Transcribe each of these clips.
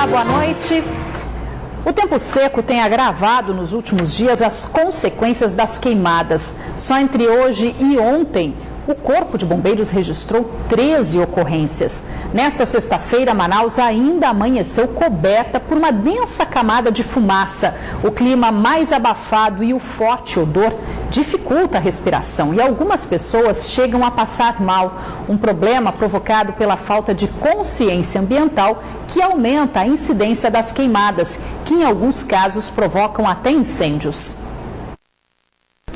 Olá, boa noite. O tempo seco tem agravado nos últimos dias as consequências das queimadas. Só entre hoje e ontem, o Corpo de Bombeiros registrou 13 ocorrências. Nesta sexta-feira, Manaus ainda amanheceu coberta por uma densa camada de fumaça. O clima mais abafado e o forte odor dificulta a respiração e algumas pessoas chegam a passar mal. Um problema provocado pela falta de consciência ambiental que aumenta a incidência das queimadas, que em alguns casos provocam até incêndios.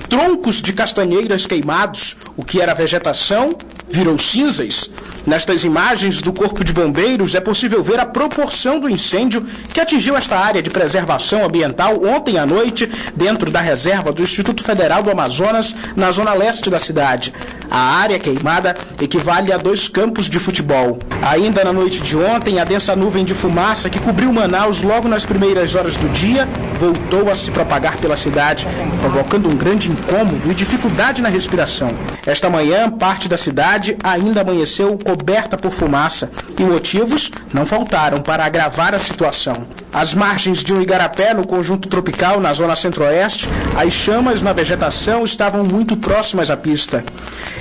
Troncos de castanheiras queimados, o que era vegetação, virou cinzas. Nestas imagens do Corpo de Bombeiros é possível ver a proporção do incêndio que atingiu esta área de preservação ambiental ontem à noite, dentro da reserva do Instituto Federal do Amazonas, na zona leste da cidade. A área queimada equivale a 2 campos de futebol. Ainda na noite de ontem, a densa nuvem de fumaça que cobriu Manaus logo nas primeiras horas do dia voltou a se propagar pela cidade, provocando um grande incômodo e dificuldade na respiração. Esta manhã, parte da cidade ainda amanheceu coberta por fumaça e motivos não faltaram para agravar a situação. Às margens de um igarapé no conjunto tropical, na zona centro-oeste, as chamas na vegetação estavam muito próximas à pista.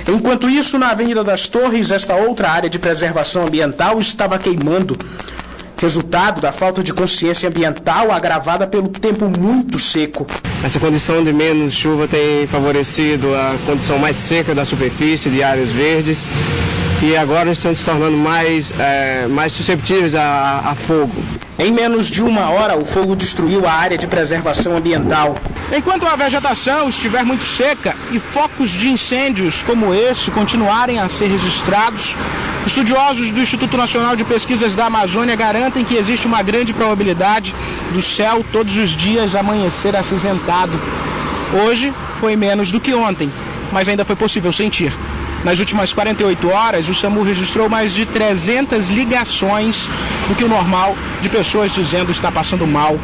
Enquanto isso, na Avenida das Torres, esta outra área de preservação ambiental estava queimando. Resultado da falta de consciência ambiental agravada pelo tempo muito seco. Essa condição de menos chuva tem favorecido a condição mais seca da superfície, de áreas verdes, que agora estão se tornando mais susceptíveis a fogo. Em menos de 1 hora, o fogo destruiu a área de preservação ambiental. Enquanto a vegetação estiver muito seca e focos de incêndios como esse continuarem a ser registrados, estudiosos do Instituto Nacional de Pesquisas da Amazônia garantem que existe uma grande probabilidade do céu todos os dias amanhecer acinzentado. Hoje foi menos do que ontem, mas ainda foi possível sentir. Nas últimas 48 horas, o SAMU registrou mais de 300 ligações, do que o normal, de pessoas dizendo estar passando mal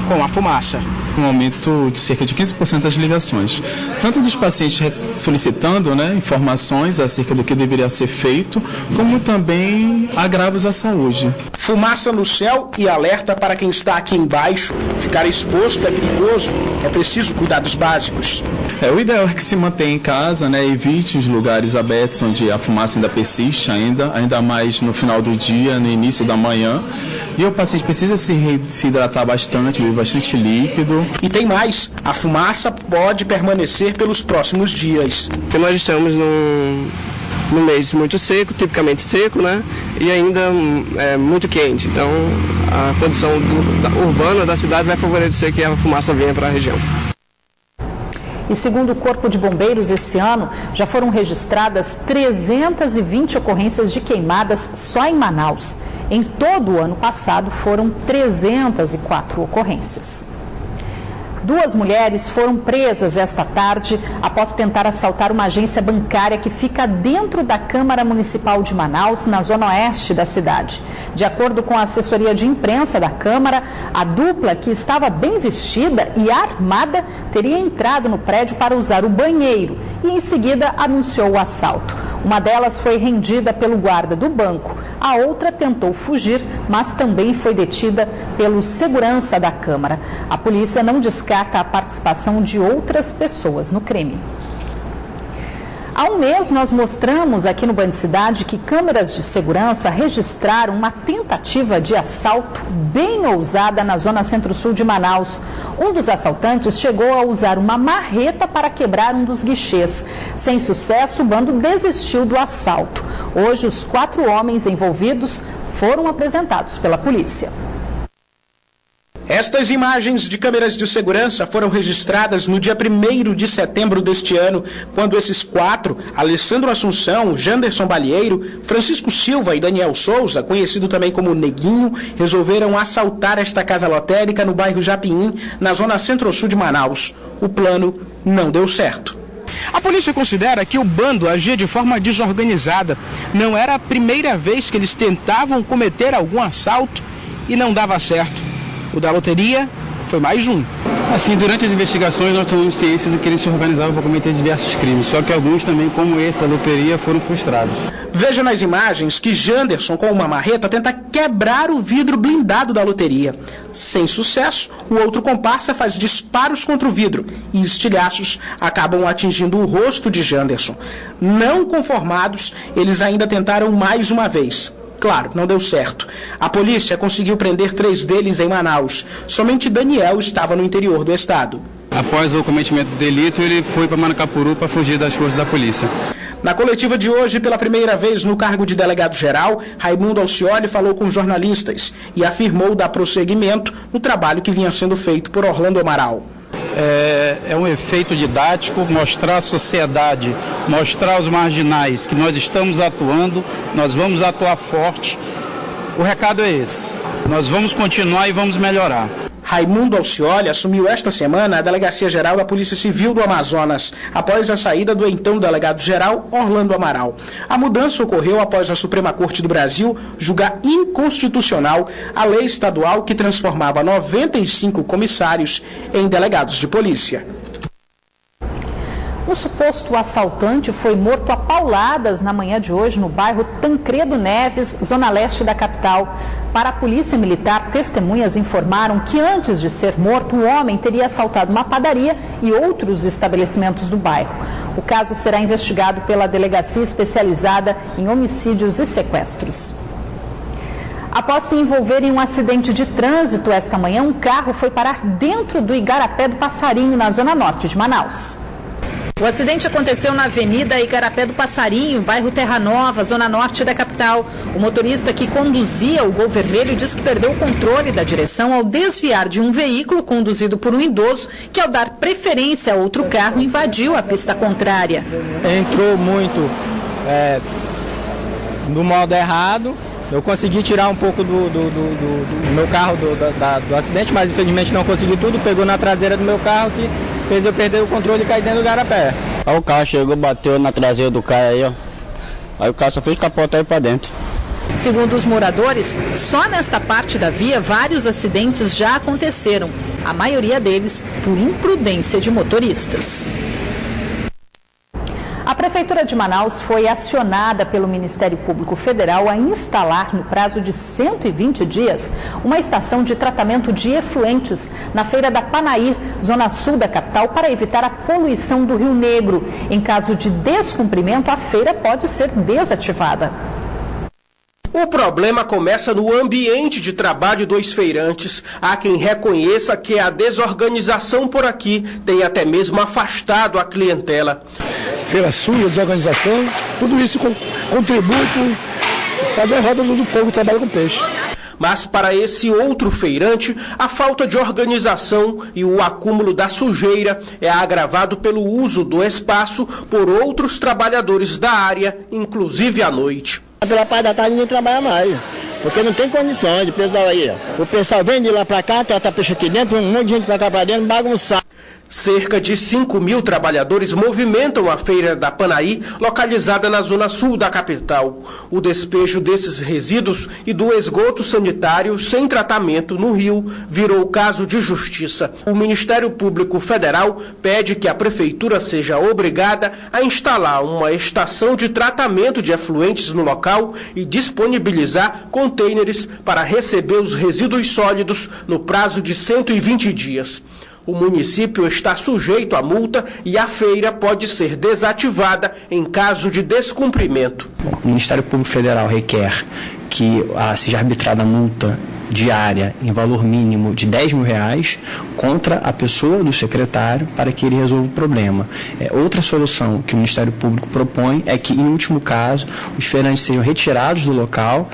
com a fumaça. Um aumento de cerca de 15% das ligações, tanto dos pacientes solicitando informações acerca do que deveria ser feito, como também agravos à saúde. Fumaça no céu e alerta para quem está aqui embaixo. Ficar exposto é perigoso, é preciso cuidados básicos. O ideal é que se mantenha em casa, evite os lugares abertos onde a fumaça ainda persiste, ainda mais no final do dia, no início da manhã. E o paciente precisa se hidratar bastante, beber bastante líquido. E tem mais, a fumaça pode permanecer pelos próximos dias. Porque nós estamos num mês muito seco, tipicamente seco, e ainda muito quente. Então, a condição urbana da cidade vai favorecer que a fumaça venha para a região. E segundo o Corpo de Bombeiros, esse ano já foram registradas 320 ocorrências de queimadas só em Manaus. Em todo o ano passado foram 304 ocorrências. 2 mulheres foram presas esta tarde após tentar assaltar uma agência bancária que fica dentro da Câmara Municipal de Manaus, na zona oeste da cidade. De acordo com a assessoria de imprensa da Câmara, a dupla, que estava bem vestida e armada, teria entrado no prédio para usar o banheiro e em seguida anunciou o assalto. Uma delas foi rendida pelo guarda do banco, a outra tentou fugir, mas também foi detida pelo segurança da Câmara. A polícia não descarta a participação de outras pessoas no crime. Há um mês, nós mostramos aqui no Band Cidade que câmeras de segurança registraram uma tentativa de assalto bem ousada na zona centro-sul de Manaus. Um dos assaltantes chegou a usar uma marreta para quebrar um dos guichês. Sem sucesso, o bando desistiu do assalto. Hoje, os 4 homens envolvidos foram apresentados pela polícia. Estas imagens de câmeras de segurança foram registradas no dia 1º de setembro deste ano, quando esses 4, Alessandro Assunção, Janderson Balieiro, Francisco Silva e Daniel Souza, conhecido também como Neguinho, resolveram assaltar esta casa lotérica no bairro Japim, na zona centro-sul de Manaus. O plano não deu certo. A polícia considera que o bando agia de forma desorganizada. Não era a primeira vez que eles tentavam cometer algum assalto e não dava certo. O da loteria foi mais um. Assim, durante as investigações nós tomamos ciência de que eles se organizavam para cometer diversos crimes, só que alguns também, como esse da loteria, foram frustrados. Veja nas imagens que Janderson, com uma marreta, tenta quebrar o vidro blindado da loteria. Sem sucesso, o outro comparsa faz disparos contra o vidro e estilhaços acabam atingindo o rosto de Janderson. Não conformados, eles ainda tentaram mais uma vez. Claro, não deu certo. A polícia conseguiu prender 3 deles em Manaus. Somente Daniel estava no interior do estado. Após o cometimento do delito, ele foi para Manacapuru para fugir das forças da polícia. Na coletiva de hoje, pela primeira vez no cargo de delegado-geral, Raimundo Alcioli falou com jornalistas e afirmou dar prosseguimento no trabalho que vinha sendo feito por Orlando Amaral. É um efeito didático, mostrar à sociedade, mostrar aos marginais que nós estamos atuando, nós vamos atuar forte. O recado é esse, nós vamos continuar e vamos melhorar. Raimundo Alcioli assumiu esta semana a Delegacia-Geral da Polícia Civil do Amazonas, após a saída do então delegado-geral Orlando Amaral. A mudança ocorreu após a Suprema Corte do Brasil julgar inconstitucional a lei estadual que transformava 95 comissários em delegados de polícia. Um suposto assaltante foi morto a pauladas na manhã de hoje no bairro Tancredo Neves, zona leste da capital. Para a polícia militar, testemunhas informaram que antes de ser morto, um homem teria assaltado uma padaria e outros estabelecimentos do bairro. O caso será investigado pela Delegacia Especializada em Homicídios e Sequestros. Após se envolver em um acidente de trânsito esta manhã, um carro foi parar dentro do Igarapé do Passarinho, na zona norte de Manaus. O acidente aconteceu na Avenida Igarapé do Passarinho, bairro Terra Nova, zona norte da capital. O motorista que conduzia o Gol Vermelho diz que perdeu o controle da direção ao desviar de um veículo conduzido por um idoso que, ao dar preferência a outro carro, invadiu a pista contrária. Entrou muito no modo errado. Eu consegui tirar um pouco do meu carro do acidente, mas infelizmente não consegui tudo. Pegou na traseira do meu carro que fez eu perder o controle e cair dentro do garapé. Aí o carro chegou, bateu na traseira do cara aí, ó. Aí o carro só fez capotar aí pra dentro. Segundo os moradores, só nesta parte da via vários acidentes já aconteceram. A maioria deles por imprudência de motoristas. A Prefeitura de Manaus foi acionada pelo Ministério Público Federal a instalar, no prazo de 120 dias, uma estação de tratamento de efluentes na Feira da Panair, zona sul da capital, para evitar a poluição do Rio Negro. Em caso de descumprimento, a feira pode ser desativada. O problema começa no ambiente de trabalho dos feirantes. Há quem reconheça que a desorganização por aqui tem até mesmo afastado a clientela. Feira suja, desorganização, tudo isso contribui para a derrota do povo que trabalha com peixe. Mas para esse outro feirante, a falta de organização e o acúmulo da sujeira é agravado pelo uso do espaço por outros trabalhadores da área, inclusive à noite. Pela parte da tarde ninguém trabalha mais, porque não tem condições de pessoal aí. O pessoal vem de lá para cá, trata peixe aqui dentro, um monte de gente para cá para dentro, bagunçar. Cerca de 5.000 trabalhadores movimentam a Feira da Panaí, localizada na zona sul da capital. O despejo desses resíduos e do esgoto sanitário sem tratamento no rio virou caso de justiça. O Ministério Público Federal pede que a Prefeitura seja obrigada a instalar uma estação de tratamento de efluentes no local e disponibilizar contêineres para receber os resíduos sólidos no prazo de 120 dias. O município está sujeito à multa e a feira pode ser desativada em caso de descumprimento. O Ministério Público Federal requer que seja arbitrada a multa diária em valor mínimo de R$10 mil contra a pessoa do secretário para que ele resolva o problema. Outra solução que o Ministério Público propõe é que, em último caso, os feirantes sejam retirados do local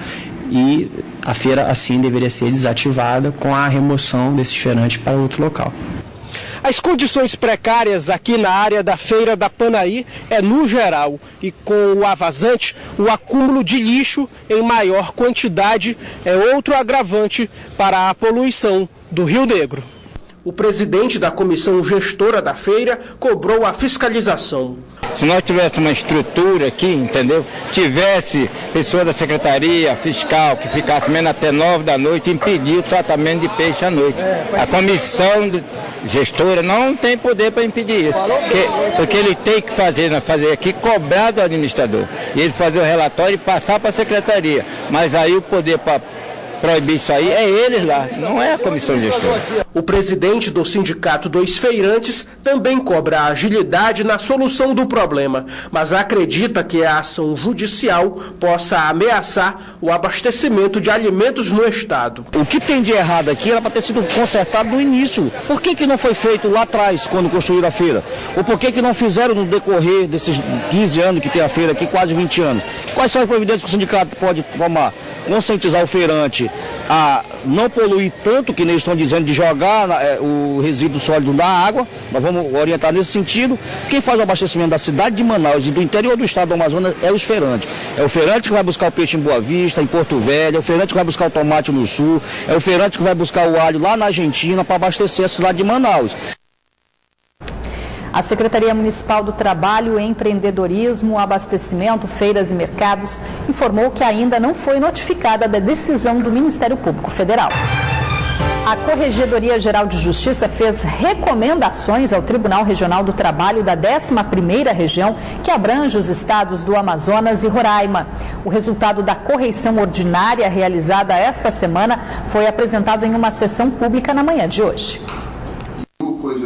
e a feira, assim, deveria ser desativada com a remoção desses feirantes para outro local. As condições precárias aqui na área da Feira da Panaí é no geral, e com o avazante, o acúmulo de lixo em maior quantidade é outro agravante para a poluição do Rio Negro. O presidente da comissão gestora da feira cobrou a fiscalização. Se nós tivéssemos uma estrutura aqui, entendeu? Tivesse pessoa da secretaria fiscal que ficasse menos até 9 da noite, impedir o tratamento de peixe à noite. A comissão gestora não tem poder para impedir isso. Porque ele tem que fazer aqui, cobrar do administrador. E ele fazer o relatório e passar para a secretaria. Mas aí o poder para proibir isso aí é eles lá, não é a comissão gestora. O presidente do Sindicato dos Feirantes também cobra agilidade na solução do problema, mas acredita que a ação judicial possa ameaçar o abastecimento de alimentos no estado. O que tem de errado aqui era para ter sido consertado no início. Por que não foi feito lá atrás, quando construíram a feira? Ou por que não fizeram no decorrer desses 15 anos que tem a feira aqui, quase 20 anos? Quais são as providências que o sindicato pode tomar? Conscientizar o feirante a não poluir tanto, que eles estão dizendo, de jogar o resíduo sólido na água. Nós vamos orientar nesse sentido. Quem faz o abastecimento da cidade de Manaus e do interior do estado do Amazonas é os feirantes. É o feirante que vai buscar o peixe em Boa Vista, em Porto Velho, é o feirante que vai buscar o tomate no sul, é o feirante que vai buscar o alho lá na Argentina para abastecer a cidade de Manaus. A Secretaria Municipal do Trabalho, Empreendedorismo, Abastecimento, Feiras e Mercados informou que ainda não foi notificada da decisão do Ministério Público Federal. A Corregedoria Geral de Justiça fez recomendações ao Tribunal Regional do Trabalho da 11ª Região, que abrange os estados do Amazonas e Roraima. O resultado da correição ordinária realizada esta semana foi apresentado em uma sessão pública na manhã de hoje.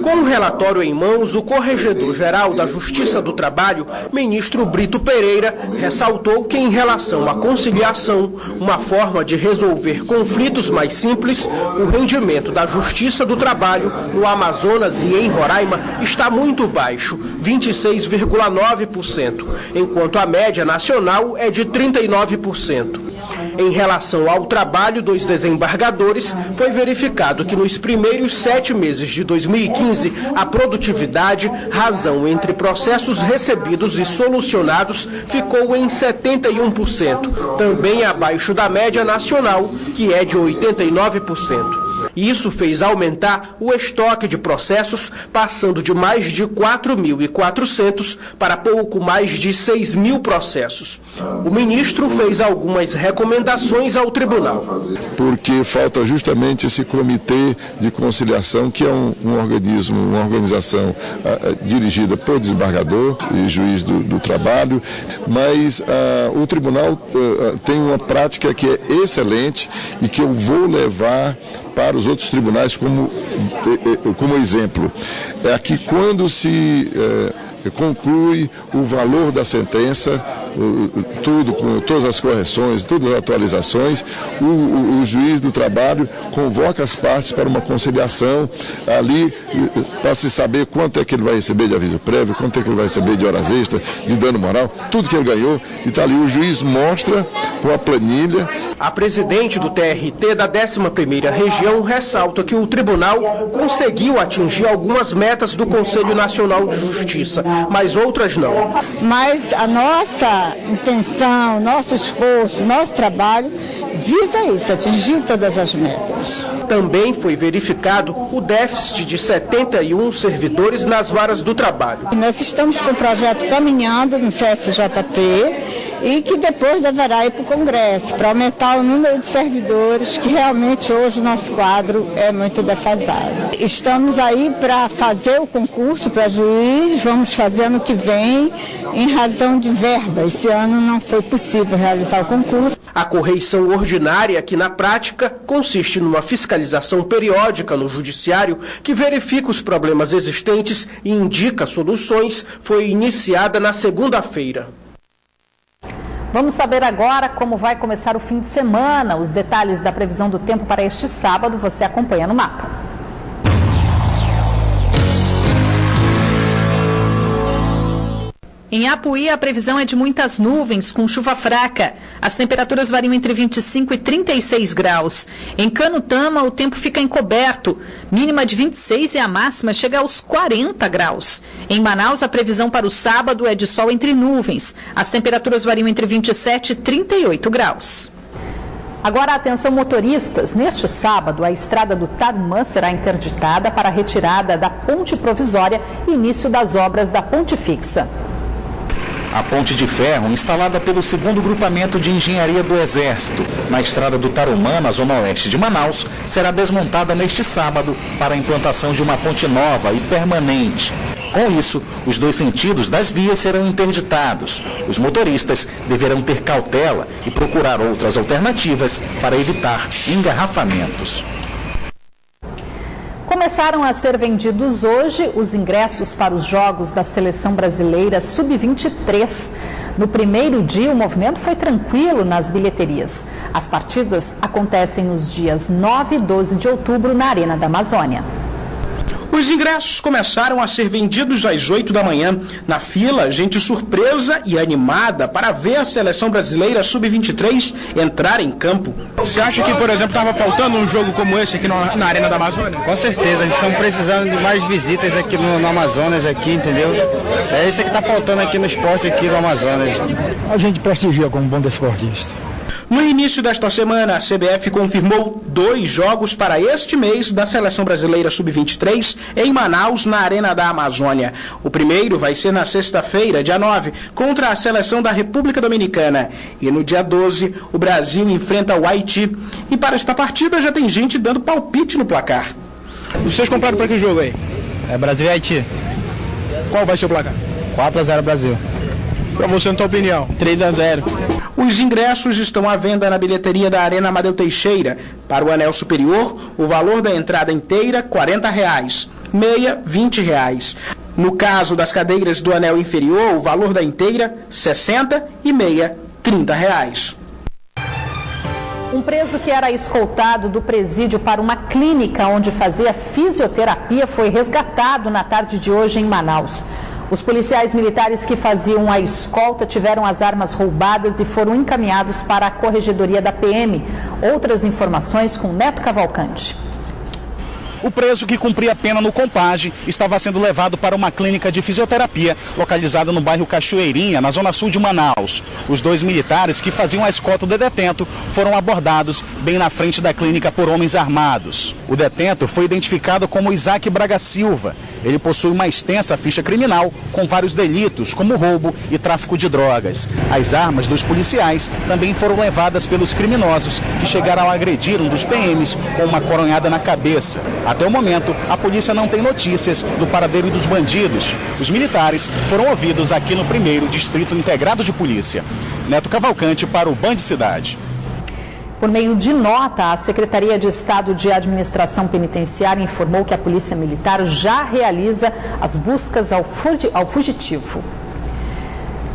Com o relatório em mãos, o Corregedor-Geral da Justiça do Trabalho, ministro Brito Pereira, ressaltou que, em relação à conciliação, uma forma de resolver conflitos mais simples, o rendimento da Justiça do Trabalho no Amazonas e em Roraima está muito baixo, 26,9%, enquanto a média nacional é de 39%. Em relação ao trabalho dos desembargadores, foi verificado que nos primeiros 7 meses de 2015, a produtividade, razão entre processos recebidos e solucionados, ficou em 71%, também abaixo da média nacional, que é de 89%. Isso fez aumentar o estoque de processos, passando de mais de 4.400 para pouco mais de 6.000 processos. O ministro fez algumas recomendações ao tribunal. Porque falta justamente esse comitê de conciliação, que é um organismo, uma organização dirigida por desembargador e juiz do trabalho, mas o tribunal tem uma prática que é excelente e que eu vou levar para os outros tribunais como exemplo. É que quando se conclui o valor da sentença, tudo com todas as correções, todas as atualizações, o juiz do trabalho convoca as partes para uma conciliação ali, para se saber quanto é que ele vai receber de aviso prévio, quanto é que ele vai receber de horas extras, de dano moral, tudo que ele ganhou, e está ali, o juiz mostra com a planilha. A presidente do TRT da 11ª Região ressalta que o tribunal conseguiu atingir algumas metas do Conselho Nacional de Justiça, mas outras não. Mas a nossa intenção, nosso esforço, nosso trabalho visa isso, atingir todas as metas. Também foi verificado o déficit de 71 servidores nas varas do trabalho. Nós estamos com o projeto caminhando no CSJT e que depois deverá ir para o Congresso, para aumentar o número de servidores, que realmente hoje o nosso quadro é muito defasado. Estamos aí para fazer o concurso para juiz, vamos fazer ano que vem, em razão de verba. Esse ano não foi possível realizar o concurso. A correição ordinária, que na prática consiste numa fiscalização periódica no judiciário que verifica os problemas existentes e indica soluções, foi iniciada na segunda-feira. Vamos saber agora como vai começar o fim de semana. Os detalhes da previsão do tempo para este sábado você acompanha no mapa. Em Apuí, a previsão é de muitas nuvens, com chuva fraca. As temperaturas variam entre 25 e 36 graus. Em Canutama, o tempo fica encoberto, mínima de 26 e a máxima chega aos 40 graus. Em Manaus, a previsão para o sábado é de sol entre nuvens. As temperaturas variam entre 27 e 38 graus. Agora, atenção motoristas, neste sábado a estrada do Tarumã será interditada para a retirada da ponte provisória e início das obras da ponte fixa. A ponte de ferro, instalada pelo 2º Grupamento de Engenharia do Exército, na estrada do Tarumã, na zona oeste de Manaus, será desmontada neste sábado para a implantação de uma ponte nova e permanente. Com isso, os 2 sentidos das vias serão interditados. Os motoristas deverão ter cautela e procurar outras alternativas para evitar engarrafamentos. Começaram a ser vendidos hoje os ingressos para os jogos da Seleção Brasileira Sub-23. No primeiro dia, o movimento foi tranquilo nas bilheterias. As partidas acontecem nos dias 9 e 12 de outubro na Arena da Amazônia. Os ingressos começaram a ser vendidos às 8 da manhã. Na fila, gente surpresa e animada para ver a Seleção Brasileira Sub-23 entrar em campo. Você acha que, por exemplo, estava faltando um jogo como esse aqui na Arena da Amazônia? Com certeza, a gente está precisando de mais visitas aqui no Amazonas, aqui, entendeu? É isso que está faltando aqui no esporte, aqui no Amazonas. A gente prestigia como bom desportista. No início desta semana, a CBF confirmou 2 jogos para este mês da Seleção Brasileira Sub-23 em Manaus, na Arena da Amazônia. O primeiro vai ser na sexta-feira, dia 9, contra a Seleção da República Dominicana. E no dia 12, o Brasil enfrenta o Haiti. E para esta partida já tem gente dando palpite no placar. Vocês compraram para que jogo aí? É Brasil e Haiti. Qual vai ser o placar? 4-0 Brasil. Para você, na tua opinião? 3-0. Os ingressos estão à venda na bilheteria da Arena Amadeu Teixeira. Para o anel superior, o valor da entrada inteira, R$ 40, meia, R$ 20. No caso das cadeiras do anel inferior, o valor da inteira, R$ 60 e meia, R$ 30. Um preso que era escoltado do presídio para uma clínica onde fazia fisioterapia foi resgatado na tarde de hoje em Manaus. Os policiais militares que faziam a escolta tiveram as armas roubadas e foram encaminhados para a corregedoria da PM. Outras informações com Neto Cavalcante. O preso que cumpria a pena no Compage estava sendo levado para uma clínica de fisioterapia localizada no bairro Cachoeirinha, na zona sul de Manaus. Os 2 militares que faziam a escolta do detento foram abordados bem na frente da clínica por homens armados. O detento foi identificado como Isaac Braga Silva. Ele possui uma extensa ficha criminal com vários delitos, como roubo e tráfico de drogas. As armas dos policiais também foram levadas pelos criminosos, que chegaram a agredir um dos PMs com uma coronhada na cabeça. Até o momento, a polícia não tem notícias do paradeiro dos bandidos. Os militares foram ouvidos aqui no 1º Distrito Integrado de Polícia. Neto Cavalcante para o Band Cidade. Por meio de nota, a Secretaria de Estado de Administração Penitenciária informou que a Polícia Militar já realiza as buscas ao fugitivo.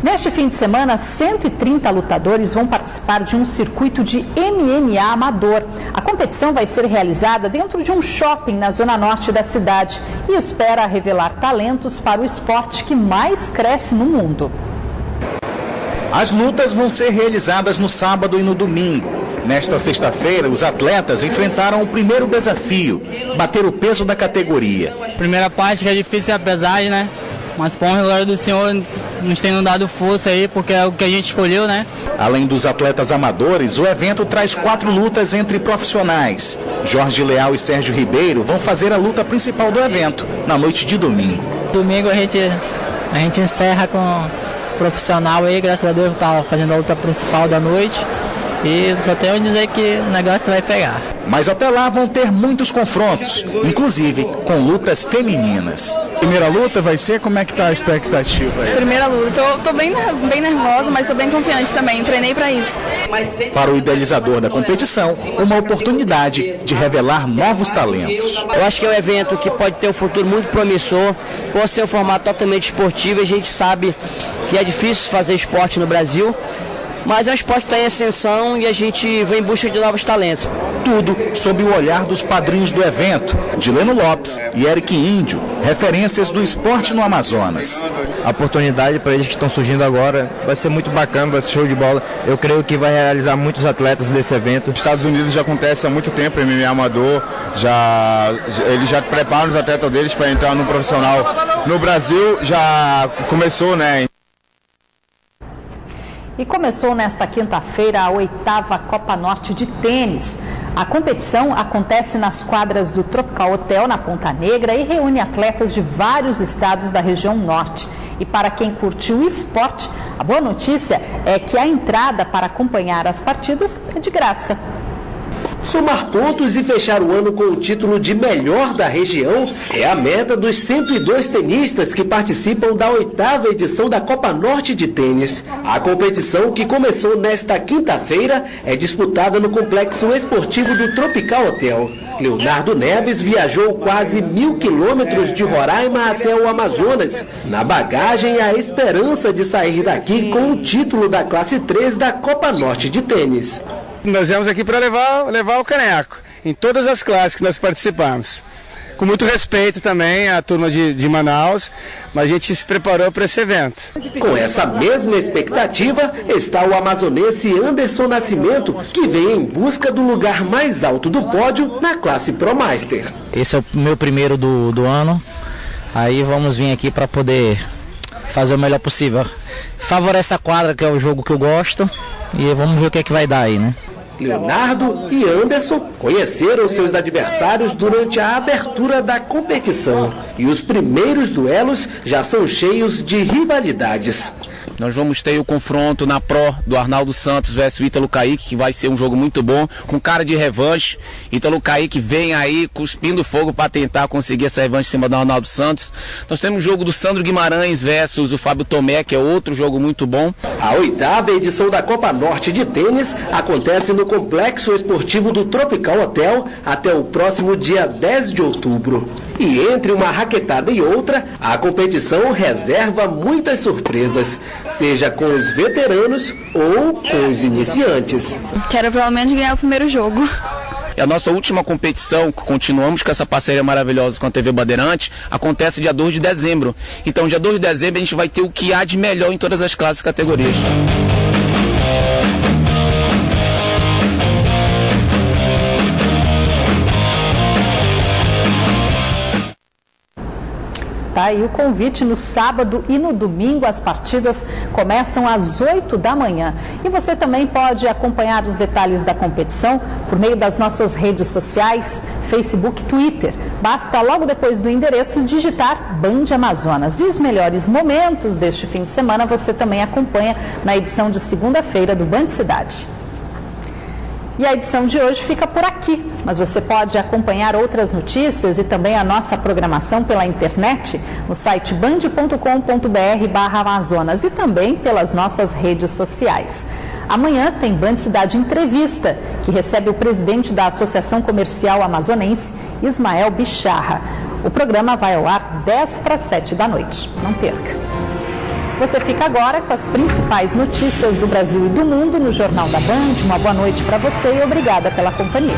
Neste fim de semana, 130 lutadores vão participar de um circuito de MMA amador. A competição vai ser realizada dentro de um shopping na zona norte da cidade e espera revelar talentos para o esporte que mais cresce no mundo. As lutas vão ser realizadas no sábado e no domingo. Nesta sexta-feira, os atletas enfrentaram o primeiro desafio, bater o peso da categoria. Primeira parte que é difícil é a pesagem, né? Mas por honra e glória do Senhor, nos tem dado força aí, porque é o que a gente escolheu, né? Além dos atletas amadores, o evento traz 4 lutas entre profissionais. Jorge Leal e Sérgio Ribeiro vão fazer a luta principal do evento, na noite de domingo. Domingo a gente encerra com profissional aí, graças a Deus tá fazendo a luta principal da noite. E só tenho a dizer que o negócio vai pegar. Mas até lá vão ter muitos confrontos, inclusive com lutas femininas. Primeira luta vai ser, como é que tá a expectativa aí? Primeira luta, tô bem nervosa, mas tô bem confiante também, treinei para isso. Para o idealizador da competição, uma oportunidade de revelar novos talentos. Eu acho que é um evento que pode ter um futuro muito promissor, pode ser um formato totalmente esportivo, a gente sabe que é difícil fazer esporte no Brasil, mas é um esporte que está em ascensão e a gente vem em busca de novos talentos. Tudo sob o olhar dos padrinhos do evento, Dileno Lopes e Eric Índio, referências do esporte no Amazonas. A oportunidade para eles que estão surgindo agora vai ser muito bacana, vai ser show de bola. Eu creio que vai realizar muitos atletas desse evento. Nos Estados Unidos já acontece há muito tempo, MMA amador, eles já preparam os atletas deles para entrar no profissional. No Brasil já começou, né? E começou nesta quinta-feira a 8ª Copa Norte de Tênis. A competição acontece nas quadras do Tropical Hotel, na Ponta Negra, e reúne atletas de vários estados da região norte. E para quem curte o esporte, a boa notícia é que a entrada para acompanhar as partidas é de graça. Somar pontos e fechar o ano com o título de melhor da região é a meta dos 102 tenistas que participam da 8ª edição da Copa Norte de Tênis. A competição, que começou nesta quinta-feira, é disputada no complexo esportivo do Tropical Hotel. Leonardo Neves viajou quase 1.000 quilômetros de Roraima até o Amazonas. Na bagagem, a esperança de sair daqui com o título da classe 3 da Copa Norte de Tênis. Nós viemos aqui para levar o caneco, em todas as classes que nós participamos. Com muito respeito também à turma de Manaus, mas a gente se preparou para esse evento. Com essa mesma expectativa está o amazonense Anderson Nascimento, que vem em busca do lugar mais alto do pódio na classe Pro Master. Esse é o meu primeiro do ano, aí vamos vir aqui para poder fazer o melhor possível. Favorece a quadra, que é o jogo que eu gosto, e vamos ver o que é que vai dar aí, né? Leonardo e Anderson conheceram seus adversários durante a abertura da competição. E os primeiros duelos já são cheios de rivalidades. Nós vamos ter o confronto na Pro do Arnaldo Santos versus o Ítalo Kaique, que vai ser um jogo muito bom, com cara de revanche. Ítalo Kaique vem aí cuspindo fogo para tentar conseguir essa revanche em cima do Arnaldo Santos. Nós temos o jogo do Sandro Guimarães versus o Fábio Tomé, que é outro jogo muito bom. A 8ª edição da Copa Norte de Tênis acontece no complexo esportivo do Tropical Hotel até o próximo dia 10 de outubro. E entre uma raquetada e outra, a competição reserva muitas surpresas, seja com os veteranos ou com os iniciantes. Quero pelo menos ganhar o primeiro jogo. A nossa última competição, continuamos com essa parceria maravilhosa com a TV Bandeirante, acontece dia 2 de dezembro. Então, dia 2 de dezembro, a gente vai ter o que há de melhor em todas as classes e categorias. Tá aí o convite. No sábado e no domingo as partidas começam às 8 da manhã. E você também pode acompanhar os detalhes da competição por meio das nossas redes sociais, Facebook e Twitter. Basta logo depois do endereço digitar Band Amazonas. E os melhores momentos deste fim de semana você também acompanha na edição de segunda-feira do Band Cidade. E a edição de hoje fica por aqui, mas você pode acompanhar outras notícias e também a nossa programação pela internet no site band.com.br/Amazonas e também pelas nossas redes sociais. Amanhã tem Band Cidade Entrevista, que recebe o presidente da Associação Comercial Amazonense, Ismael Bicharra. O programa vai ao ar 6:50 da noite. Não perca! Você fica agora com as principais notícias do Brasil e do mundo no Jornal da Band. Uma boa noite para você e obrigada pela companhia.